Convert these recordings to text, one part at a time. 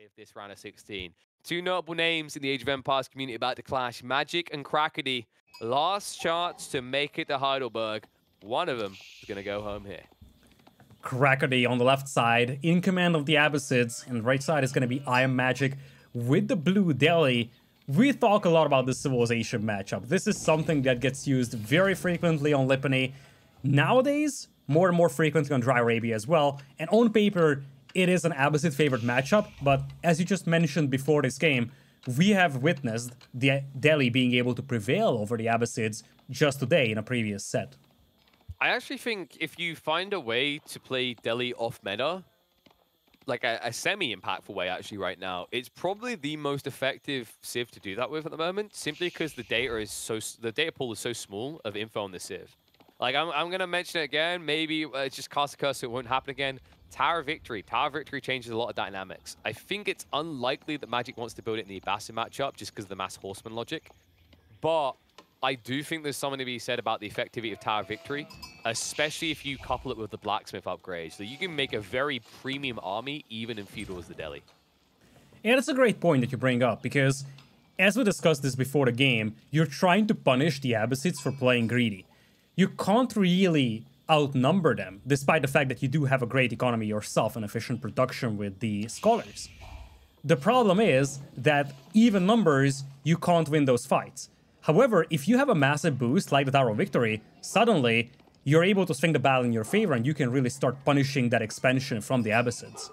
of this round of 16. Two notable names in the Age of Empires community about to clash, Magic and Crackedy. Last chance to make it to Heidelberg. One of them is going to go home here. Crackedy on the left side, in command of the Abbasids, and right side is going to be IamMagic with the blue Delhi. We talk a lot about the Civilization matchup. This is something that gets used very frequently on Lipany. Nowadays, more and more frequently on Dry Arabia as well, and on paper, it is an Abbasid favorite matchup, but as you just mentioned before this game, we have witnessed the Delhi being able to prevail over the Abbasids just today in a previous set. I actually think if you find a way to play Delhi off meta, like a semi-impactful way actually right now, it's probably the most effective Civ to do that with at the moment, simply because the data pool is so small of info on the Civ. Like, I'm going to mention it again, maybe it's just cast a curse so it won't happen again. Tower Victory. Tower Victory changes a lot of dynamics. I think it's unlikely that Magic wants to build it in the Abbasid matchup just because of the Mass Horseman logic. But I do think there's something to be said about the effectivity of Tower Victory, especially if you couple it with the Blacksmith upgrade. So you can make a very premium army even in feudal as the Delhi. Yeah, that's a great point that you bring up, because as we discussed this before the game, you're trying to punish the Abbasids for playing greedy. You can't really outnumber them, despite the fact that you do have a great economy yourself and efficient production with the scholars. The problem is that even numbers, you can't win those fights. However, if you have a massive boost like the Tower of Victory, suddenly you're able to swing the battle in your favor and you can really start punishing that expansion from the Abbasids.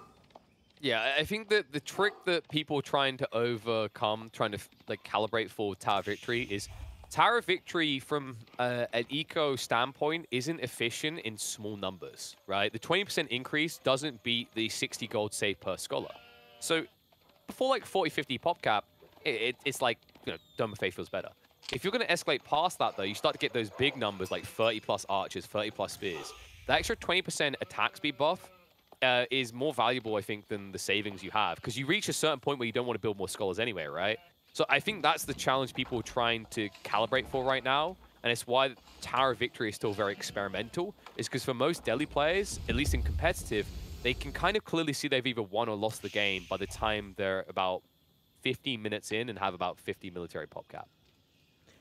Yeah, I think that the trick that people are trying to overcome, trying to like calibrate for Tower Victory is Tower Victory from an eco standpoint isn't efficient in small numbers, right? The 20% increase doesn't beat the 60 gold save per scholar. So before like 40, 50 pop cap, it's like, you know, Dome of Faith feels better. If you're going to escalate past that, though, you start to get those big numbers like 30 plus archers, 30 plus spears. The extra 20% attack speed buff is more valuable, I think, than the savings you have, because you reach a certain point where you don't want to build more scholars anyway, right? So I think that's the challenge people are trying to calibrate for right now, and it's why Tower Victory is still very experimental, is because for most Delhi players, at least in competitive, they can kind of clearly see they've either won or lost the game by the time they're about 15 minutes in and have about 50 military pop cap.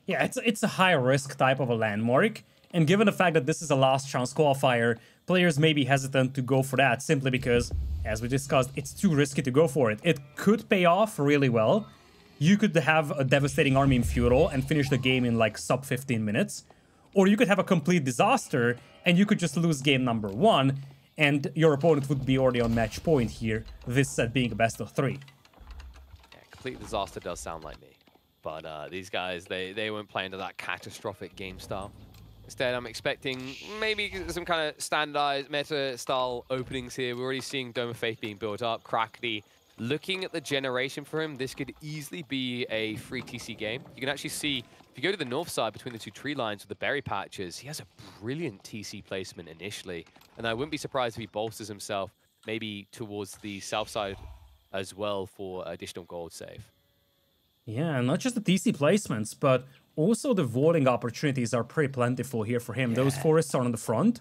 Yeah, it's a high-risk type of a landmark, and given the fact that this is a last chance qualifier, players may be hesitant to go for that simply because, as we discussed, it's too risky to go for it. It could pay off really well. You could have a devastating army in feudal and finish the game in like sub 15 minutes. Or you could have a complete disaster and you could just lose game number 1 and your opponent would be already on match point here, this set being a best of 3. Yeah, complete disaster does sound like me. But these guys, they won't play into that catastrophic game style. Instead, I'm expecting maybe some kind of standardized meta-style openings here. We're already seeing Dome of Faith being built up. Crackedy, looking at the generation for him, this could easily be a free TC game. You can actually see, if you go to the north side between the two tree lines with the berry patches, he has a brilliant TC placement initially. And I wouldn't be surprised if he bolsters himself maybe towards the south side as well for additional gold save. Yeah, not just the TC placements, but also the voting opportunities are pretty plentiful here for him. Yeah. Those forests are on the front.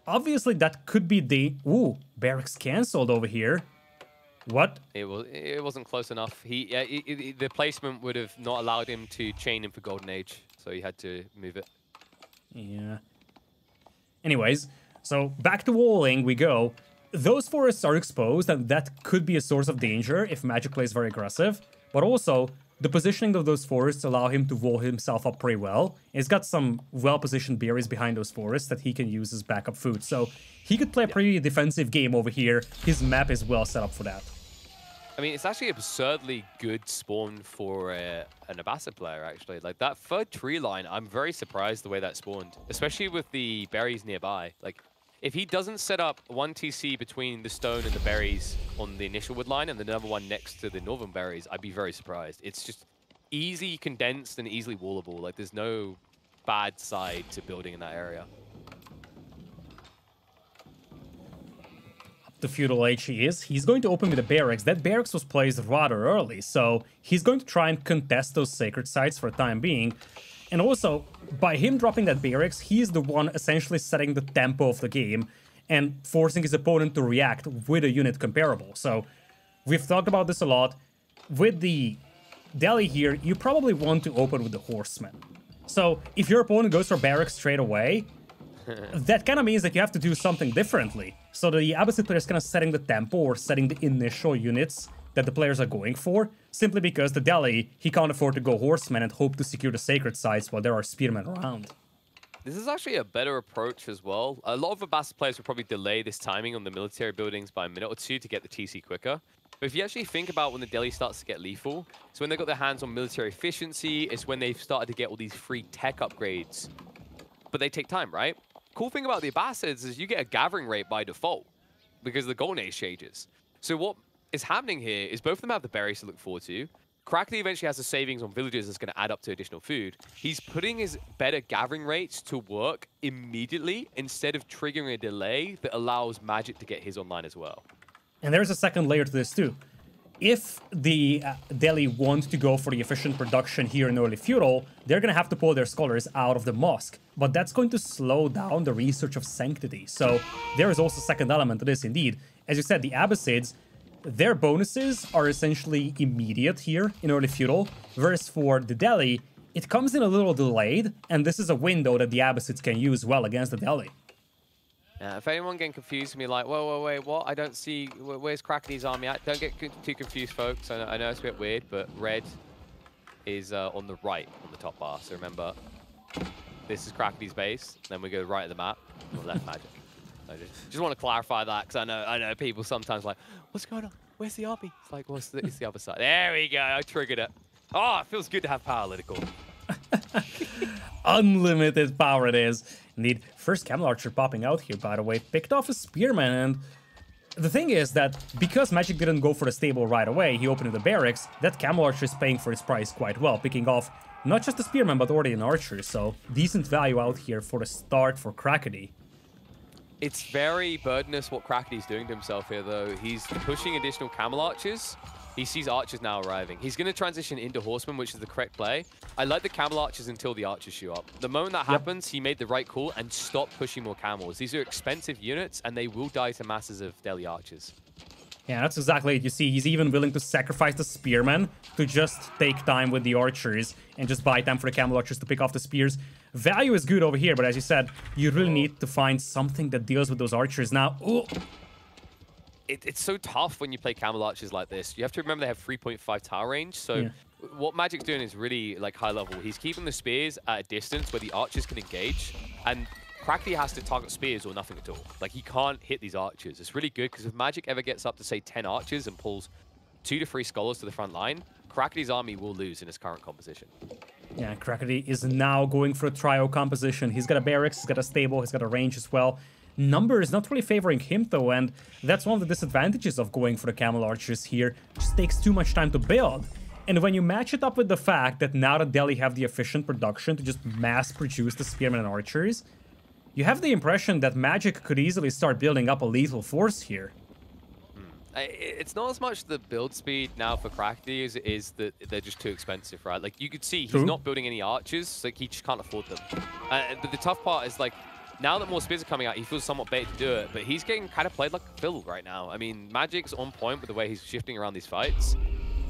Obviously, that could be the... Ooh, barracks cancelled over here. What? It wasn't close enough. The placement would have not allowed him to chain him for Golden Age, so he had to move it. Yeah. Anyways, so back to walling we go. Those forests are exposed, and that could be a source of danger if Magic plays very aggressive. But also, the positioning of those forests allow him to wall himself up pretty well. He's got some well-positioned berries behind those forests that he can use as backup food. So he could play a pretty defensive game over here. His map is well set up for that. I mean, it's actually absurdly good spawn for an Abbasid player, actually. Like, that third tree line, I'm very surprised the way that spawned, especially with the berries nearby. Like, if he doesn't set up one TC between the stone and the berries on the initial wood line and the other one next to the northern berries, I'd be very surprised. It's just easy condensed and easily wallable. Like, there's no bad side to building in that area. The feudal age he is, he's going to open with a barracks. That barracks was placed rather early, so he's going to try and contest those sacred sites for the time being. And also, by him dropping that barracks, he's the one essentially setting the tempo of the game and forcing his opponent to react with a unit comparable. So We've talked about this a lot. With the deli here, you probably want to open with the horseman. So if your opponent goes for barracks straight away, that kind of means that you have to do something differently. So the Abbasid player is kind of setting the tempo or setting the initial units that the players are going for, simply because the deli, he can't afford to go horseman and hope to secure the sacred sites while there are spearmen around. This is actually a better approach as well. A lot of Abbasid players will probably delay this timing on the military buildings by a minute or two to get the TC quicker. But if you actually think about when the deli starts to get lethal, it's when they've got their hands on military efficiency, it's when they've started to get all these free tech upgrades. But they take time, right? Cool thing about the Abbasids is you get a gathering rate by default because of the Golden Age changes. So what is happening here is both of them have the berries to look forward to. Crackedy eventually has the savings on villagers that's going to add up to additional food. He's putting his better gathering rates to work immediately instead of triggering a delay that allows Magic to get his online as well. And there's a second layer to this too. If the deli want to go for the efficient production here in early feudal, they're going to have to pull their scholars out of the mosque. But that's going to slow down the research of sanctity. So there is also a second element to this indeed. As you said, the Abbasids, their bonuses are essentially immediate here in early feudal, whereas for the deli, it comes in a little delayed, and this is a window that the Abbasids can use well against the deli. If anyone getting confused with me like, whoa, wait, what? I don't see, where's Crackedy's army at? Don't get too confused, folks. I know it's a bit weird, but red is on the right on the top bar. So remember, this is Crackedy's base. Then we go right of the map, and left Magic. I just want to clarify that, because I know people sometimes like, what's going on? Where's the army? It's like, it's the other side. There we go, I triggered it. Oh, it feels good to have power, Lidakor. Unlimited power it is. Indeed, first Camel Archer popping out here, by the way. Picked off a Spearman, and the thing is that because Magic didn't go for the stable right away, he opened the barracks, that Camel Archer is paying for his price quite well, picking off not just the Spearman, but already an Archer, so decent value out here for the start for Crackedy. It's very burdenous what Crackedy's doing to himself here, though. He's pushing additional Camel Archers. He sees Archers now arriving. He's going to transition into Horsemen, which is the correct play. I like the Camel Archers until the Archers show up. The moment that happens, he made the right call and stopped pushing more Camels. These are expensive units, and they will die to masses of Deli Archers. Yeah, that's exactly it. You see, he's even willing to sacrifice the Spearmen to just take time with the Archers and just buy time for the Camel Archers to pick off the Spears. Value is good over here, but as you said, you really need to find something that deals with those Archers now. Ooh. It's so tough when you play Camel Archers like this. You have to remember they have 3.5 tower range, so what Magic's doing is really like high level. He's keeping the Spears at a distance where the Archers can engage, and Crackedy has to target Spears or nothing at all. Like, he can't hit these Archers. It's really good, because if Magic ever gets up to, say, 10 Archers and pulls 2 to 3 Scholars to the front line, Crackedy's army will lose in his current composition. Yeah, Crackedy is now going for a trio composition. He's got a barracks, he's got a stable, he's got a range as well. Number is not really favoring him, though, and that's one of the disadvantages of going for the Camel Archers here. It just takes too much time to build. And when you match it up with the fact that now the Deli have the efficient production to just mass produce the Spearmen and Archers, you have the impression that Magic could easily start building up a lethal force here. It's not as much the build speed now for Crackedy as it is that they're just too expensive, right? Like, you could see he's not building any Archers, like, he just can't afford them. But the tough part is, like, now that more Spears are coming out, he feels somewhat baited to do it, but he's getting kind of played like Phil right now. I mean, Magic's on point with the way he's shifting around these fights,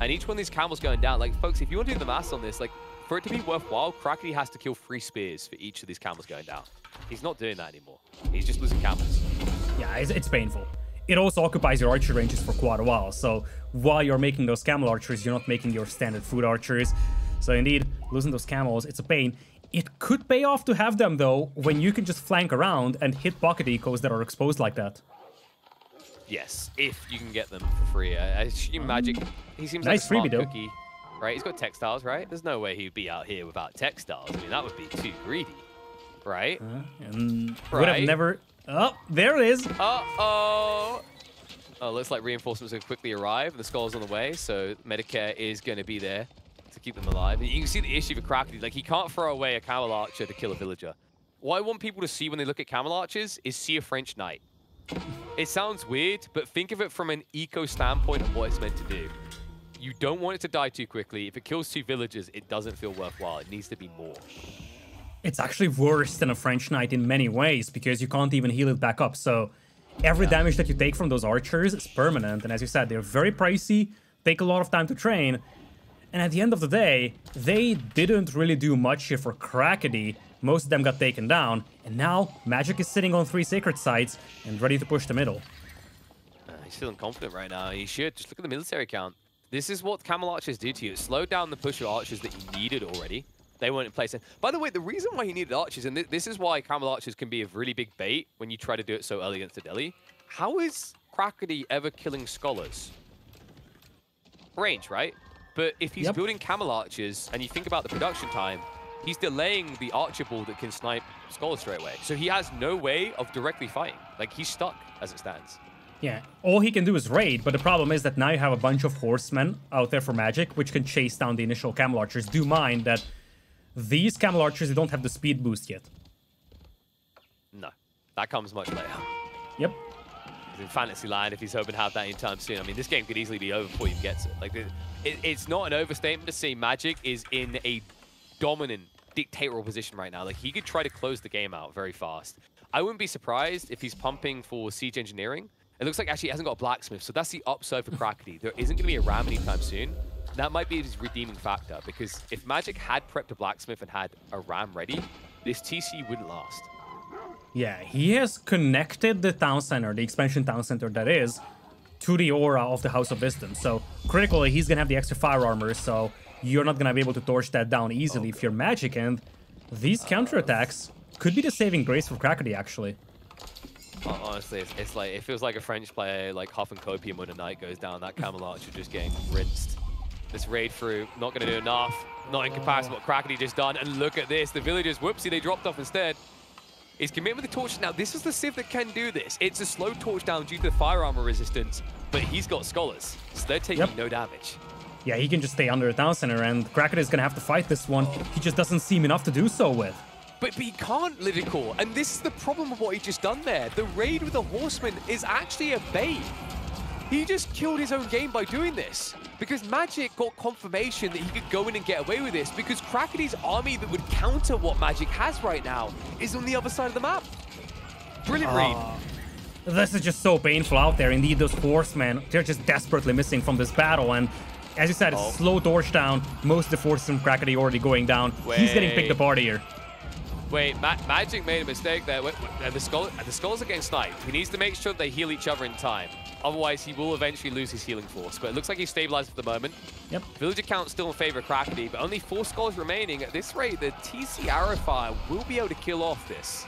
and each one of these Camels going down. Like, folks, if you want to do the maths on this, like, for it to be worthwhile, Crackedy has to kill 3 Spears for each of these Camels going down. He's not doing that anymore. He's just losing Camels. Yeah, it's painful. It also occupies your archer ranges for quite a while, so while you're making those Camel Archers, you're not making your standard food Archers. So indeed, losing those Camels, it's a pain. It could pay off to have them, though, when you can just flank around and hit pocket ecos that are exposed like that. Yes, if you can get them for free. I assume Magic, he seems nice like a smart freebie, cookie, right? He's got textiles, right? There's no way he'd be out here without textiles. I mean, that would be too greedy, right? And would have never... Oh, there it is. Uh-oh. Oh, looks like reinforcements will quickly arrive, and the Skull's on the way, so Medicare is going to be there to keep them alive. And you can see the issue with Crackedy. Like, he can't throw away a Camel Archer to kill a villager. What I want people to see when they look at Camel Archers is see a French Knight. It sounds weird, but think of it from an eco standpoint of what it's meant to do. You don't want it to die too quickly. If it kills 2 villagers, it doesn't feel worthwhile. It needs to be more. It's actually worse than a French Knight in many ways, because you can't even heal it back up. So every damage that you take from those archers is permanent. And as you said, they're very pricey, take a lot of time to train. And at the end of the day, they didn't really do much here for Crackedy. Most of them got taken down. And now, Magic is sitting on 3 Sacred Sites and ready to push the middle. He's feeling confident right now. He should. Just look at the military count. This is what Camel Archers do to you. It slowed down the push of archers that you needed already. They weren't in place. By the way, the reason why he needed archers, and this is why Camel Archers can be a really big bait when you try to do it so early against the Delhi. How is Crackedy ever killing Scholars? Range, right? But if he's building Camel Archers, and you think about the production time, he's delaying the Archer Ball that can snipe Scholars straight away. So he has no way of directly fighting. Like, he's stuck as it stands. Yeah, all he can do is raid, but the problem is that now you have a bunch of horsemen out there for Magic, which can chase down the initial Camel Archers. Do mind that these Camel Archers, they don't have the speed boost yet. No, that comes much later. Yep. He's in fantasy land if he's hoping to have that anytime soon. I mean, this game could easily be over before he gets it. Like, it's not an overstatement to say Magic is in a dominant, dictatorial position right now. Like, he could try to close the game out very fast. I wouldn't be surprised if he's pumping for Siege Engineering. It looks like actually he hasn't got a Blacksmith, so that's the upside for Crackedy. There isn't going to be a Ram anytime soon. That might be his redeeming factor, because if Magic had prepped a Blacksmith and had a Ram ready, this TC wouldn't last. Yeah, he has connected the town center, the expansion town center that is, to the aura of the House of Wisdom. So critically, he's going to have the extra fire armor, so you're not going to be able to torch that down easily if you're Magic, and these counterattacks could be the saving grace for Crackedy, actually. Honestly, it's like, it feels like a French player like huffing copium when a knight goes down. That Camel Archer just getting rinsed. This raid through, not going to do enough. Not in comparison to what Crackedy just done. And look at this, the villagers, whoopsie, they dropped off instead. He's committed with the torch. Now, this is the Civ that can do this. It's a slow torch down due to the fire armor resistance, but he's got Scholars, so they're taking no damage. Yeah, he can just stay under the town center, and Crackedy is going to have to fight this one. He just doesn't seem enough to do so with. But he can't, Lidakor, and this is the problem with what he just done there. The raid with the Horseman is actually a bait. He just killed his own game by doing this, because Magic got confirmation that he could go in and get away with this, because Crackedy's army that would counter what Magic has right now is on the other side of the map. Brilliant raid. This is just so painful out there. Indeed, those Horsemen, they're just desperately missing from this battle, and as you said, it's slow torch down. Most of the forces from Crackedy already going down. He's getting picked apart here. Wait, Magic made a mistake there. The Scholars are getting sniped. He needs to make sure they heal each other in time. Otherwise, he will eventually lose his healing force. But it looks like he's stabilized for the moment. Yep. Villager count still in favor of Crackedy, but only 4 Scholars remaining. At this rate, the TC Arrowfire will be able to kill off this.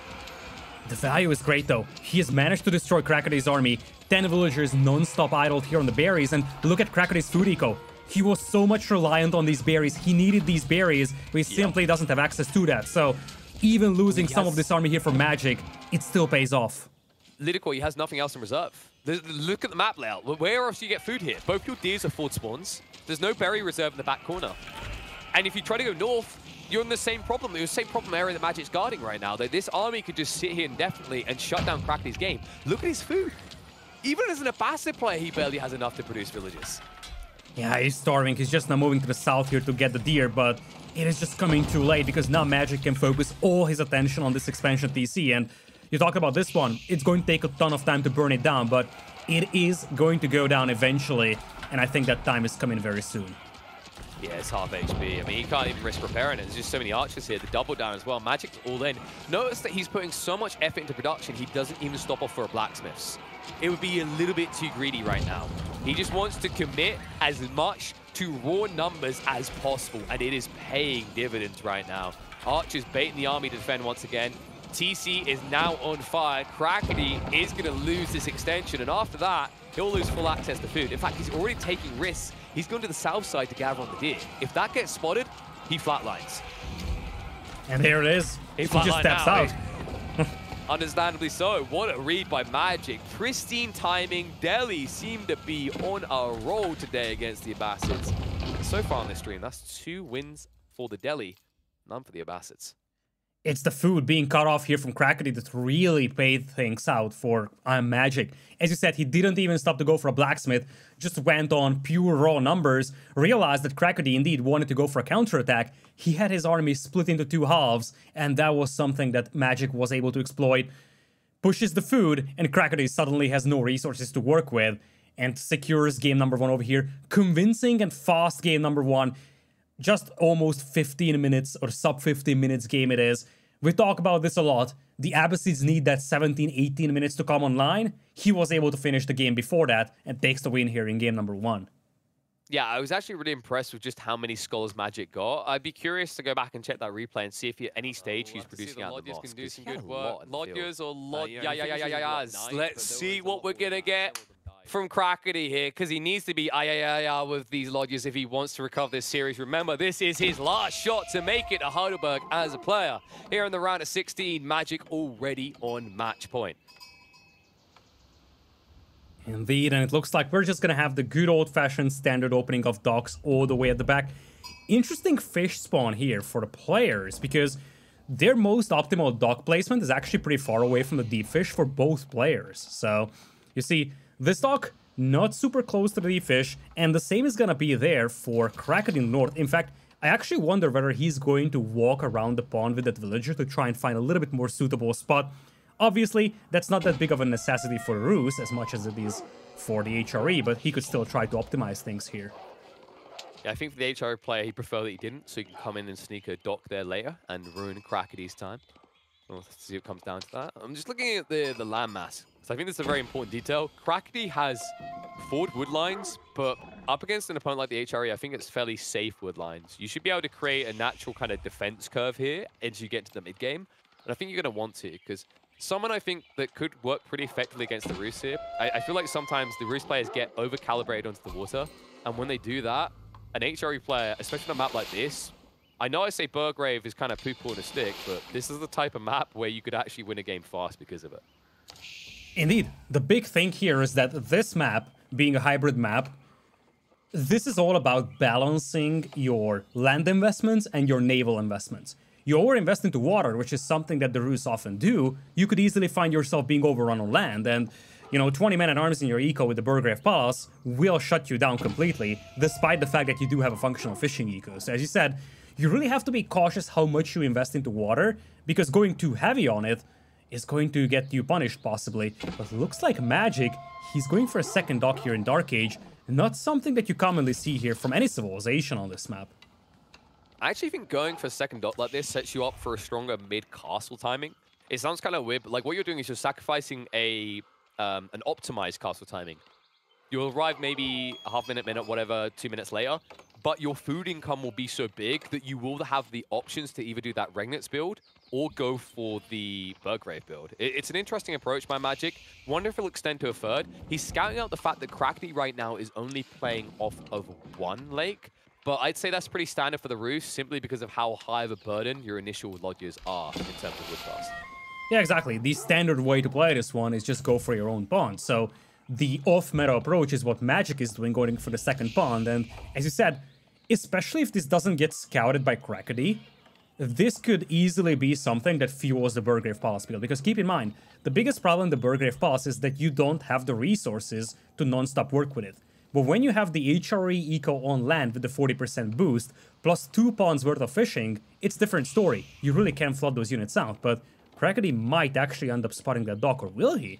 The value is great, though. He has managed to destroy Crackedy's army. 10 villagers non-stop idled here on the berries, and look at Crackedy's food eco. He was so much reliant on these berries. He needed these berries, but he simply doesn't have access to that. So even losing some of this army here for Magic, it still pays off. Lidakor, he has nothing else in reserve. Look at the map layout. Where else do you get food here? Both your deers are forward spawns. There's no berry reserve in the back corner. And if you try to go north, you're in the same problem. You're the same problem area that Magic's guarding right now. That this army could just sit here indefinitely and shut down Crackedy's game. Look at his food. Even as an Abbasid player, he barely has enough to produce villages. Yeah, he's starving. He's just now moving to the south here to get the deer, but it is just coming too late because now Magic can focus all his attention on this expansion TC. And you talk about this one, it's going to take a ton of time to burn it down, but it is going to go down eventually, and I think that time is coming very soon. Yeah, it's half HP. I mean, he can't even risk repairing it. There's just so many archers here. The double down as well. Magic's all in. Notice that he's putting so much effort into production, he doesn't even stop off for a blacksmith's. It would be a little bit too greedy right now. He just wants to commit as much to raw numbers as possible, and it is paying dividends right now. Archers baiting the army to defend once again. TC is now on fire. Crackedy is going to lose this extension, and after that, he'll lose full access to food. In fact, he's already taking risks. He's going to the south side to gather on the deer. If that gets spotted, he flatlines. And there it is. He just steps out. Understandably so. What a read by Magic. Pristine timing. Delhi seemed to be on a roll today against the Abbasids. So far on this stream, that's 2 wins for the Delhi, none for the Abbasids. It's the food being cut off here from Crackedy that really paid things out for IamMagic. As you said, he didn't even stop to go for a blacksmith, just went on pure raw numbers, realized that Crackedy indeed wanted to go for a counterattack. He had his army split into 2 halves, and that was something that Magic was able to exploit. pushes the food, and Crackedy suddenly has no resources to work with, and secures game number 1 over here. Convincing and fast game number 1. Just almost 15 minutes, or sub 15 minutes game it is. We talk about this a lot. The Abbasids need that 17, 18 minutes to come online. He was able to finish the game before that, and takes the win here in game number 1. Yeah, I was actually really impressed with just how many skulls Magic got. I'd be curious to go back and check that replay and see if at any stage he's producing out the Moss. Can do some good work. Lodgers or Let's see what we're going to get from Crackedy here, because he needs to be with these Lodgers if he wants to recover this series. Remember, this is his last shot to make it to Heidelberg as a player. Here in the round of 16, Magic already on match point. Indeed, and it looks like we're just gonna have the good old-fashioned standard opening of docks all the way at the back. Interesting fish spawn here for the players, because their most optimal dock placement is actually pretty far away from the deep fish for both players. So, you see, this dock, not super close to the deep fish, and the same is gonna be there for Crackedy in the north. In fact, I actually wonder whether he's going to walk around the pond with that villager to try and find a little bit more suitable spot. Obviously, that's not that big of a necessity for Roos as much as it is for the HRE, but he could still try to optimize things here. Yeah, I think for the HRE player, he preferred that he didn't, so he can come in and sneak a dock there later and ruin Crackedy's time. We'll see what comes down to that. I'm just looking at the landmass, so I think this is a very important detail. Crackedy has forward wood lines, but up against an opponent like the HRE, I think it's fairly safe wood lines. You should be able to create a natural kind of defense curve here as you get to the mid game, and I think you're going to want to, because someone I think that could work pretty effectively against the Roos here. I feel like sometimes the Roos players get over-calibrated onto the water, and when they do that, an HRE player, especially on a map like this, I know I say Burgrave is kind of poo-poo on a stick, but this is the type of map where you could actually win a game fast because of it. Indeed. The big thing here is that this map, being a hybrid map, this is all about balancing your land investments and your naval investments. You overinvest into water, which is something that the Roos often do. You could easily find yourself being overrun on land, and, you know, 20 men at arms in your eco with the Burgrave Palace will shut you down completely, despite the fact that you do have a functional fishing eco. So as you said, you really have to be cautious how much you invest into water, because going too heavy on it is going to get you punished, possibly. But looks like Magic, he's going for a second dock here in Dark Age, not something that you commonly see here from any civilization on this map. I actually think going for a second dot like this sets you up for a stronger mid-castle timing. It sounds kind of weird, but like what you're doing is you're sacrificing an optimized castle timing. You'll arrive maybe a half-minute, whatever, 2 minutes later, but your food income will be so big that you will have the options to either do that Regnitz build or go for the Burgrave build. It's an interesting approach by Magic. Wonder if it'll extend to a third. He's scouting out the fact that Crackedy right now is only playing off of one lake, but I'd say that's pretty standard for the Roos, simply because of how high of a burden your initial lodges are in terms of wood cost. Yeah, exactly. The standard way to play this one is just go for your own pond. So the off-meta approach is what Magic is doing, going for the second pond. And as you said, especially if this doesn't get scouted by Crackedy, this could easily be something that fuels the Burgrave Palace build. Because keep in mind, the biggest problem in the Burgrave Palace is that you don't have the resources to non-stop work with it. But when you have the HRE eco on land with the 40% boost, plus 2 ponds worth of fishing, it's a different story. You really can flood those units out, but Crackedy might actually end up spotting that dock, or will he?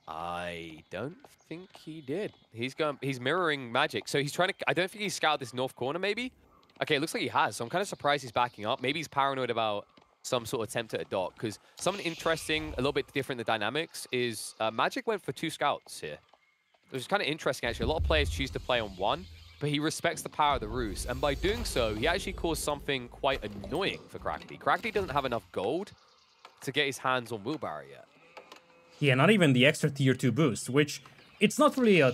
I don't think he did. He's mirroring Magic, so he's trying to, I don't think he's scouted this north corner maybe? Okay, it looks like he has, so I'm kind of surprised he's backing up. Maybe he's paranoid about some sort of attempt at a dock, because something interesting, a little bit different in the dynamics, is Magic went for 2 scouts here. It was kind of interesting, actually. A lot of players choose to play on 1, but he respects the power of the Roos, and by doing so, he actually caused something quite annoying for Crackedy. Crackedy doesn't have enough gold to get his hands on Wheelbarrow yet. Yeah, not even the extra tier 2 boost, which it's not really a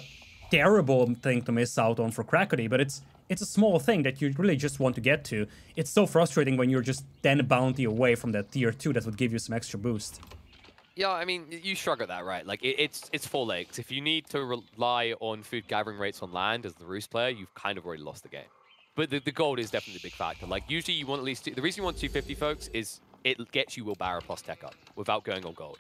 terrible thing to miss out on for Crackedy, but it's a small thing that you really just want to get to. It's so frustrating when you're just 10 bounty away from that tier 2 that would give you some extra boost. Yeah, I mean, you shrug at that, right? Like, it's 4 lakes. If you need to rely on food gathering rates on land as the Roos player, you've kind of already lost the game. But the gold is definitely a big factor. Like, usually you want at least the reason you want 250, folks, is it gets you Wheelbarrow plus tech up without going on gold.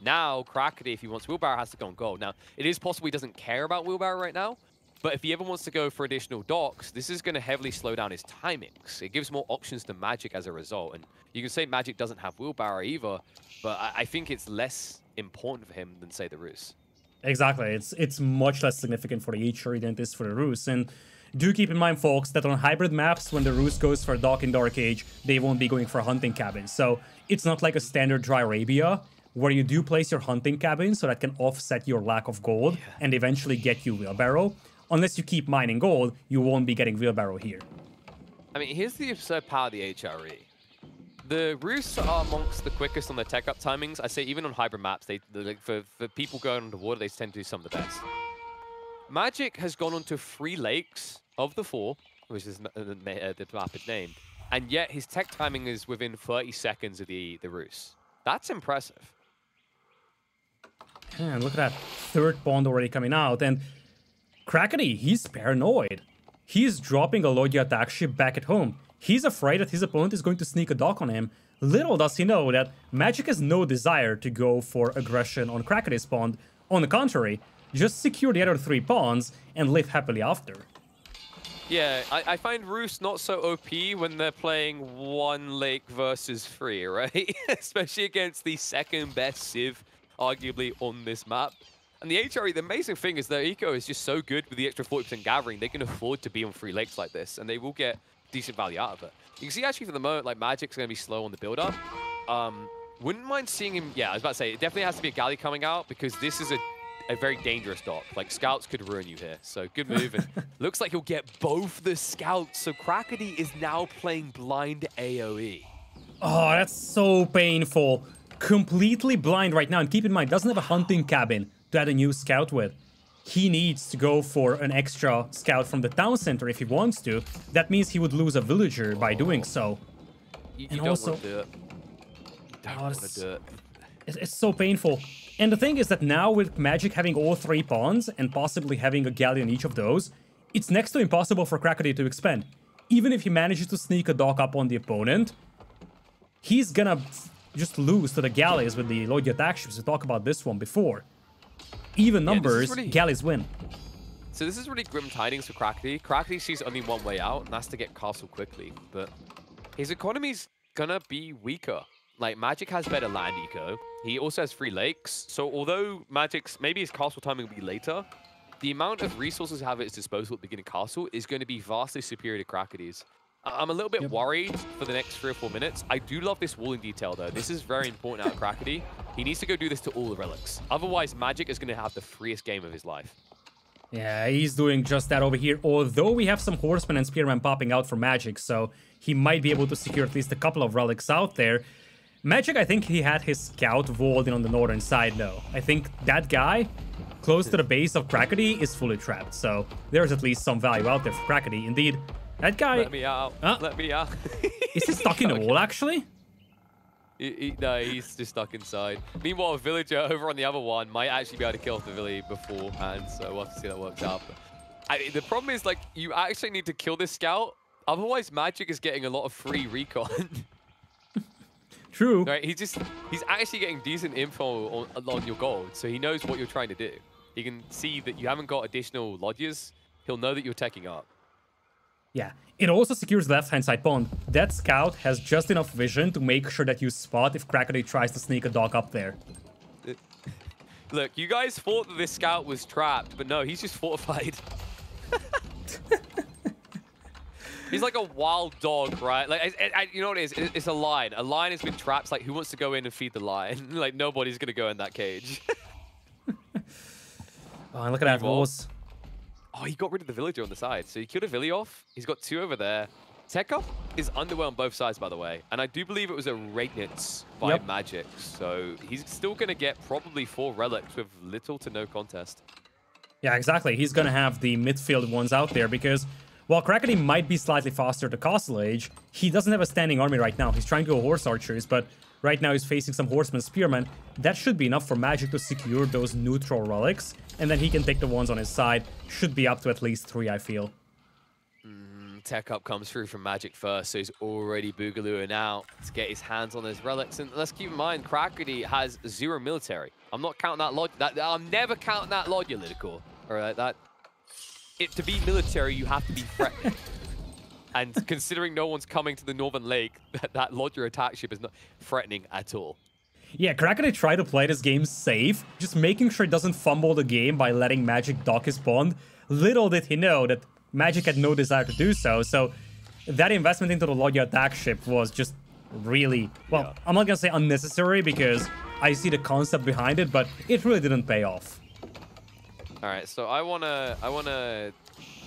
Now, Crackedy, if he wants Wheelbarrow, has to go on gold. Now, it is possible he doesn't care about Wheelbarrow right now, But if he ever wants to go for additional docks, this is going to heavily slow down his timings. It gives more options to Magic as a result. And you can say Magic doesn't have wheelbarrow either, but I think it's less important for him than, say, the Rus. Exactly. It's much less significant for the HRE than it is for the Rus. And do keep in mind, folks, that on hybrid maps, when the Rus goes for a dock in Dark Age, they won't be going for a hunting cabin. So it's not like a standard Dry Arabia, where you do place your hunting cabin so that can offset your lack of gold and eventually get you wheelbarrow. Unless you keep mining gold, you won't be getting wheelbarrow here. I mean, here's the absurd power of the HRE. The Rus are amongst the quickest on their tech up timings. I say even on hybrid maps, for people going underwater, they tend to do some of the best. Magic has gone onto 3 lakes of the 4, which is the map is named, and yet his tech timing is within 30 seconds of the Rus. That's impressive. And look at that 3rd bond already coming out, and Crackedy, he's paranoid. He's dropping a Lodya attack ship back at home. He's afraid that his opponent is going to sneak a dock on him. Little does he know that Magic has no desire to go for aggression on Crackedy's pond. On the contrary, just secure the other 3 pawns and live happily after. Yeah, I find Rus not so OP when they're playing 1 lake versus 3, right? Especially against the 2nd best Civ, arguably, on this map. And the HRE, the amazing thing is their eco is just so good with the extra 40% gathering, they can afford to be on 3 lakes like this, and they will get decent value out of it. You can see actually for the moment, like, Magic's going to be slow on the build-up. Wouldn't mind seeing him, yeah, I was about to say, it definitely has to be a galley coming out, because this is a very dangerous dock. Like, scouts could ruin you here, so good move. And looks like he'll get both the scouts, so Crackedy is now playing blind AoE. Oh, that's so painful. Completely blind right now, and keep in mind, doesn't have a hunting cabin to add a new scout with. He needs to go for an extra scout from the town center if he wants to. That means he would lose a villager by doing so. You don't want to do it. You don't want to do it. It's so painful. And the thing is that now with Magic having all 3 pawns and possibly having a galley on each of those, it's next to impossible for Crackedy to expand. Even if he manages to sneak a dock up on the opponent, he's gonna just lose to the galleys with the Lodya attack ships. We talked about this one before. Even numbers, galleys win. So this is really grim tidings for Crackedy. Crackedy sees only one way out, and that's to get castle quickly. But his economy's gonna be weaker. Like, Magic has better land eco. He also has 3 lakes. So although Magic's, maybe his castle timing will be later, the amount of resources he have at his disposal at the beginning of castle is going to be vastly superior to Crackedy's. I'm a little bit worried for the next 3 or 4 minutes. I do love this walling detail, though. This is very important out of Crackedy. He needs to go do this to all the relics. Otherwise, Magic is going to have the freest game of his life. Yeah, he's doing just that over here. Although we have some horsemen and spearmen popping out for Magic, so he might be able to secure at least a couple of relics out there. Magic, I think he had his scout walled in on the northern side, though. I think that guy, close to the base of Crackedy, is fully trapped. So there's at least some value out there for Crackedy. Indeed, that guy... Let me out. Let me out. Is he stuck in a wall, actually? No, he's just stuck inside. Meanwhile, a villager over on the other one might actually be able to kill off the villager beforehand, so we'll have to see how that works out. But the problem is, like, you actually need to kill this scout. Otherwise, Magic is getting a lot of free recon. True. Right? He's actually getting decent info on your gold, so he knows what you're trying to do. He can see that you haven't got additional lodges. He'll know that you're teching up. Yeah, it also secures the left-hand side pond. That scout has just enough vision to make sure that you spot if Crackedy tries to sneak a dock up there. Look, you guys thought that this scout was trapped, but no, he's just fortified. He's like a wild dog, right? Like, you know what it is? It's a lion. A lion has been trapped. It's like, who wants to go in and feed the lion? Like, nobody's going to go in that cage. Oh, look at that horse. Oh, he got rid of the villager on the side. So he killed a villi off. He's got 2 over there. Tech up is underway on both sides, by the way. And I do believe it was a Regnitz by Magic. So he's still going to get probably 4 relics with little to no contest. Yeah, exactly. He's going to have the midfield ones out there because... while Crackedy might be slightly faster to Castle Age, he doesn't have a standing army right now. He's trying to go horse archers, but right now he's facing some horsemen spearmen. That should be enough for Magic to secure those neutral relics, and then he can take the ones on his side. Should be up to at least 3, I feel. Tech up comes through from Magic first, so he's already boogalooing out to get his hands on those relics. And let's keep in mind, Crackedy has 0 military. I'm not counting that lodge. I'm never counting that lodge, Lidakor. All right, that... to be military, you have to be threatening. And considering no one's coming to the Northern Lake, that Lodger attack ship is not threatening at all. Yeah, Crackedy tried to play this game safe, just making sure it doesn't fumble the game by letting Magic dock his bond. Little did he know that Magic had no desire to do so, so that investment into the Lodger attack ship was just really, well, yeah. I'm not gonna say unnecessary because I see the concept behind it, but it really didn't pay off. All right, so I wanna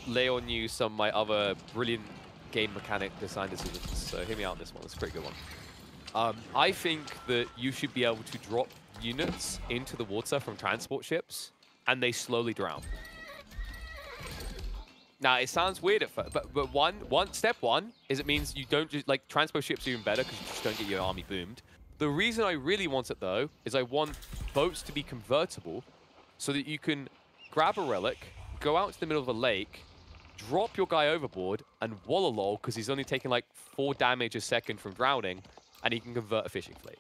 lay on you some of my other brilliant game mechanic design decisions. So hear me out on this one. It's a pretty good one. I think that you should be able to drop units into the water from transport ships, and they slowly drown. Now, it sounds weird at first, but step one is it means you don't just, like, transport ships are even better because you just don't get your army boomed. The reason I really want it, though, is I want boats to be convertible so that you can grab a relic, go out to the middle of a lake, drop your guy overboard, and Wololo, because he's only taking like 4 damage a second from drowning, and he can convert a fishing fleet.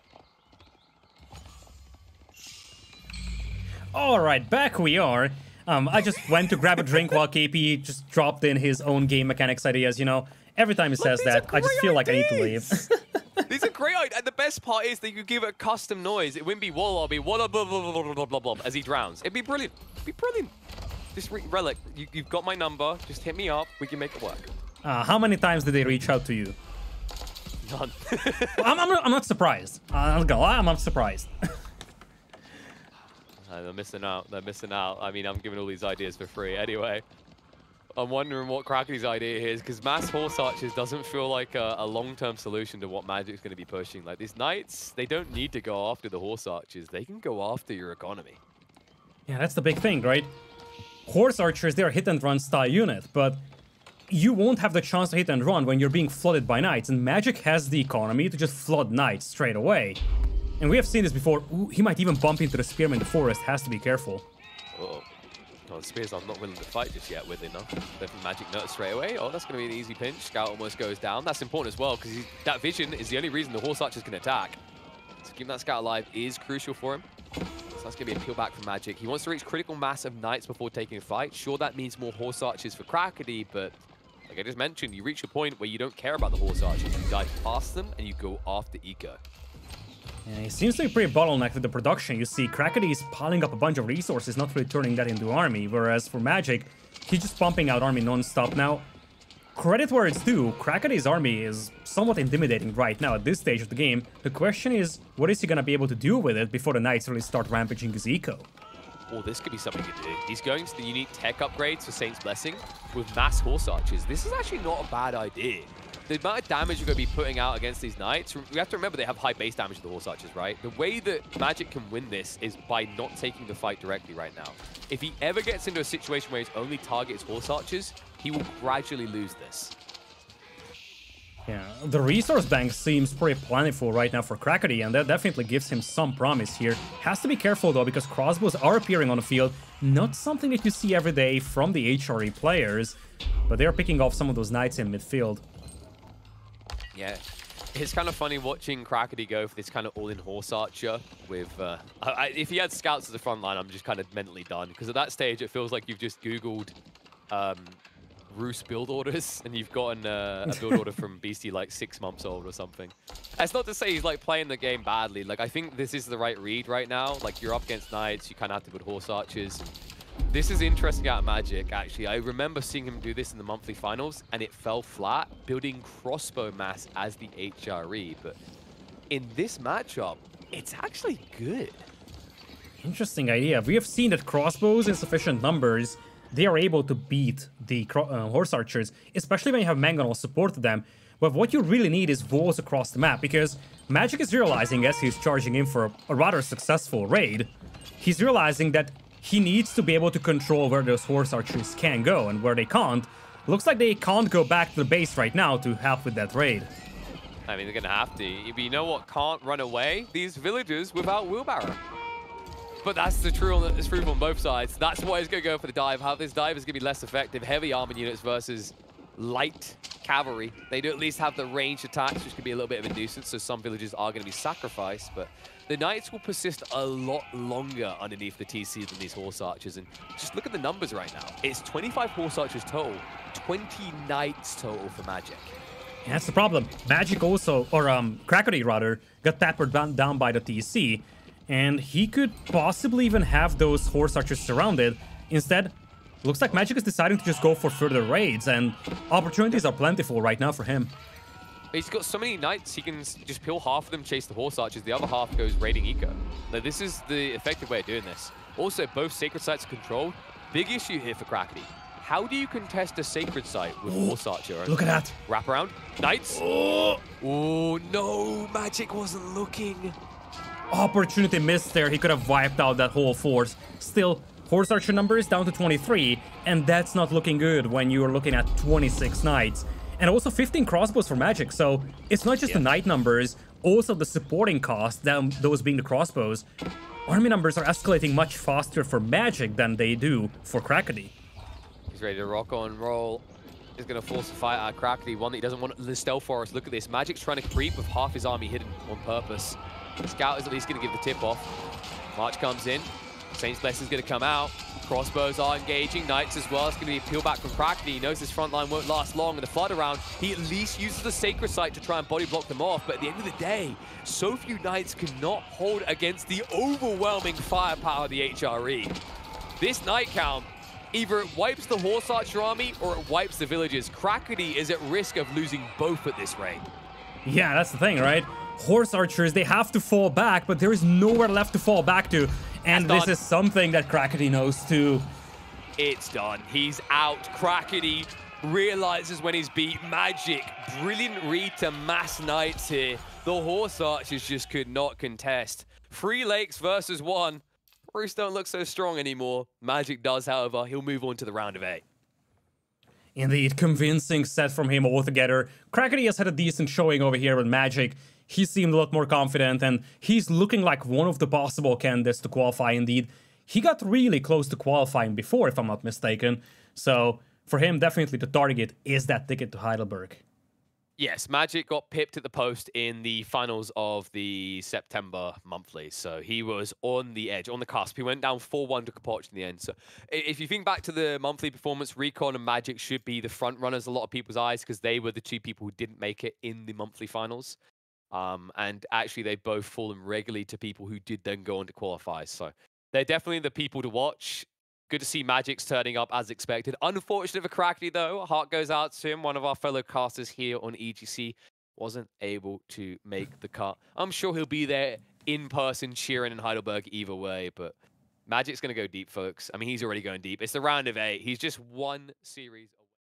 Alright, back we are. I just went to grab a drink while KP just dropped in his own game mechanics ideas, you know. Every time he says that, I just feel like I need to leave. These are great ideas, and the best part is that you give it a custom noise. It wouldn't be Wololo, it'd be Wololo blah, blah, blah, blah, blah, blah, blah, as he drowns. It'd be brilliant. It'd be brilliant. Just relic, you've got my number. Just hit me up. We can make it work. How many times did they reach out to you? None. Well, I'm not surprised. I'm not gonna lie, I'm not surprised. They're missing out. They're missing out. I mean, I'm giving all these ideas for free. Anyway, I'm wondering what Crackedy's idea is, because mass horse archers doesn't feel like a long-term solution to what Magic's going to be pushing. Like, these knights, they don't need to go after the horse archers. They can go after your economy. Yeah, that's the big thing, right? Horse archers, they're a hit-and-run style unit, but you won't have the chance to hit and run when you're being flooded by knights, and Magic has the economy to just flood knights straight away. And we have seen this before. Ooh, he might even bump into the spearman in the forest. Has to be careful. Uh-oh. Oh, the spears I'm not willing to fight just yet with enough. They're from Magic Nut straight away. Oh, that's going to be an easy pinch. Scout almost goes down. That's important as well, because that vision is the only reason the horse archers can attack. So keeping that scout alive is crucial for him. So that's going to be a peel back from Magic. He wants to reach critical mass of knights before taking a fight. Sure, that means more horse archers for Crackedy, but like I just mentioned, you reach a point where you don't care about the horse archers. You dive past them and you go after eco. Yeah, he seems to be pretty bottlenecked with the production. You see, Crackedy is piling up a bunch of resources, not really turning that into army, whereas for Magic, he's just pumping out army non-stop. Now, credit where it's due, Crackedy's army is somewhat intimidating right now at this stage of the game. The question is, what is he gonna be able to do with it before the knights really start rampaging his eco? Oh, this could be something to do. He's going to the unique tech upgrades for Saint's Blessing with mass horse archers. This is actually not a bad idea. The amount of damage you're going to be putting out against these knights, we have to remember they have high base damage to the horse archers, right? The way that Magic can win this is by not taking the fight directly right now. If he ever gets into a situation where his only target is horse archers, he will gradually lose this. Yeah, the resource bank seems pretty plentiful right now for Crackedy, and that definitely gives him some promise here. Has to be careful though, because crossbows are appearing on the field. Not something that you see every day from the HRE players, but they're picking off some of those knights in midfield. Yeah, it's kind of funny watching Crackedy go for this kind of all-in horse archer with... if he had scouts at the front line, I'm just kind of mentally done. Because at that stage, it feels like you've just Googled Roos build orders, and you've gotten a build order from Beastie like 6 months old or something. That's not to say he's like playing the game badly. Like, I think this is the right read right now. Like, you're up against knights, you kind of have to put horse archers. This is interesting out of Magic, actually. I remember seeing him do this in the monthly finals, and it fell flat, building crossbow mass as the HRE. But in this matchup, it's actually good. Interesting idea. We have seen that crossbows in sufficient numbers, they are able to beat the horse archers, especially when you have mangonel support to them. But what you really need is walls across the map, because Magic is realizing, as he's charging in for a rather successful raid, he's realizing that he needs to be able to control where those horse archers can go, and where they can't. Looks like they can't go back to the base right now to help with that raid. I mean, they're going to have to. But you know what can't run away? These villagers without wheelbarrow. But that's the truth on both sides. That's why he's going to go for the dive. How this dive is going to be less effective. Heavy armor units versus light cavalry. They do at least have the ranged attacks, which could be a little bit of a nuisance, so some villagers are going to be sacrificed, but the Knights will persist a lot longer underneath the TC than these Horse Archers, and just look at the numbers right now. It's 25 Horse Archers total, 20 Knights total for Magic. And that's the problem. Magic also, or Crackedy rather, got tapered down by the TC, and he could possibly even have those Horse Archers surrounded. Instead, looks like Magic is deciding to just go for further raids, and opportunities are plentiful right now for him. He's got so many Knights, he can just peel half of them, chase the Horse Archers, the other half goes raiding Eco. Now, this is the effective way of doing this. Also, both Sacred Sites are controlled. Big issue here for Crackedy. How do you contest a Sacred Site with Horse Archer? Look at that. Wrap around. Knights. Oh, no. Magic wasn't looking. Opportunity missed there. He could have wiped out that whole force. Still, Horse Archer number is down to 23, and that's not looking good when you're looking at 26 Knights. And also 15 crossbows for Magic, so it's not just the Knight numbers, also the supporting cost, those being the crossbows. Army numbers are escalating much faster for Magic than they do for Crackedy. He's ready to rock on roll. He's going to force a fight out of Crackedy, one that he doesn't want the Stealth Forest. Look at this. Magic's trying to creep with half his army hidden on purpose. Scout is at least going to give the tip off. March comes in. Saint's Blessing is going to come out. Crossbows are engaging. Knights as well. It's going to be a peel back from Crackedy. He knows this front line won't last long. And the flood around, he at least uses the Sacred Site to try and body block them off. But at the end of the day, so few Knights cannot hold against the overwhelming firepower of the HRE. This Knight count, either it wipes the Horse Archer army or it wipes the villagers. Crackedy is at risk of losing both at this rate. Yeah, that's the thing, right? Horse Archers, they have to fall back, but there is nowhere left to fall back to. And this is something that Crackedy knows too. It's done. He's out. Crackedy realizes when he's beat. Magic. Brilliant read to mass Knights here. The Horse Archers just could not contest. 3 Lakes versus 1. Bruce don't look so strong anymore. Magic does, however. He'll move on to the round of 8. Indeed, convincing set from him altogether. Crackedy has had a decent showing over here with Magic. He seemed a lot more confident, and he's looking like one of the possible candidates to qualify indeed. He got really close to qualifying before, if I'm not mistaken. So, for him, definitely the target is that ticket to Heidelberg. Yes, Magic got pipped at the post in the finals of the September monthly. So he was on the edge, on the cusp. He went down 4-1 to Kapoch in the end. So if you think back to the monthly performance, Recon and Magic should be the front runners in a lot of people's eyes because they were the 2 people who didn't make it in the monthly finals. And actually, they've both fallen regularly to people who did then go on to qualify. So they're definitely the people to watch. Good to see Magic's turning up as expected. Unfortunate for Crackedy, though. Heart goes out to him. One of our fellow casters here on EGC wasn't able to make the cut. I'm sure he'll be there in person cheering in Heidelberg either way. But Magic's going to go deep, folks. I mean, he's already going deep. It's the round of 8. He's just 1 series.